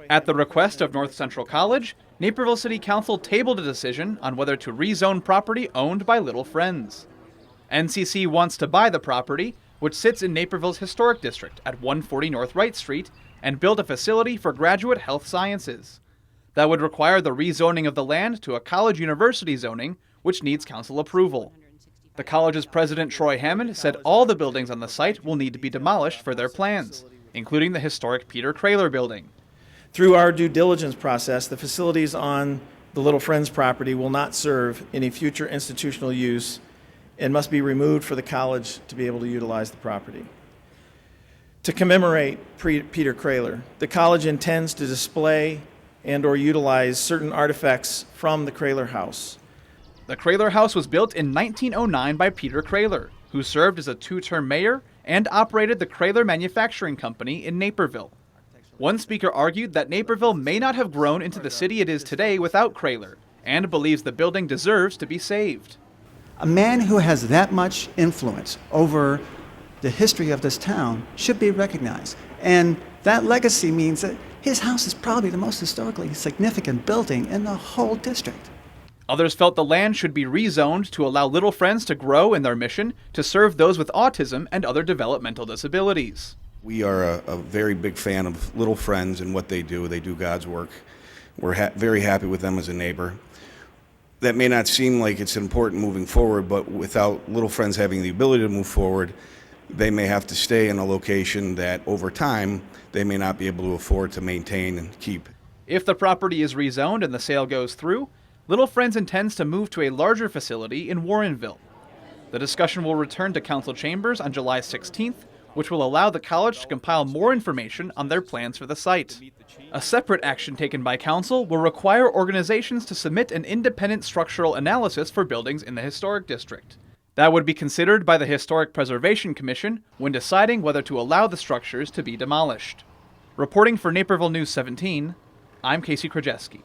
At the request of North Central College, Naperville City Council tabled a decision on whether to rezone property owned by Little Friends. NCC wants to buy the property, which sits in Naperville's historic district at 140 North Wright Street, and build a facility for graduate health sciences. That would require the rezoning of the land to a college-university zoning, which needs council approval. The college's president, Troy Hammond, said all the buildings on the site will need to be demolished for their plans, including the historic Peter Kroehler building. Through our due diligence process, the facilities on the Little Friends property will not serve any future institutional use and must be removed for the college to be able to utilize the property. To commemorate Peter Kroehler, the college intends to display and/or utilize certain artifacts from the Kroehler House. The Kroehler House was built in 1909 by Peter Kroehler, who served as a two-term mayor and operated the Kroehler Manufacturing Company in Naperville. One speaker argued that Naperville may not have grown into the city it is today without Kroehler, and believes the building deserves to be saved. A man who has that much influence over the history of this town should be recognized. And that legacy means that his house is probably the most historically significant building in the whole district. Others felt the land should be rezoned to allow Little Friends to grow in their mission to serve those with autism and other developmental disabilities. We are a very big fan of Little Friends and what they do. They do God's work. We're very happy with them as a neighbor. That may not seem like it's important moving forward, but without Little Friends having the ability to move forward, they may have to stay in a location that over time they may not be able to afford to maintain and keep. If the property is rezoned and the sale goes through, Little Friends intends to move to a larger facility in Warrenville. The discussion will return to council chambers on July 16th, which will allow the college to compile more information on their plans for the site. A separate action taken by council will require organizations to submit an independent structural analysis for buildings in the historic district. That would be considered by the Historic Preservation Commission when deciding whether to allow the structures to be demolished. Reporting for Naperville News 17, I'm Casey Krajewski.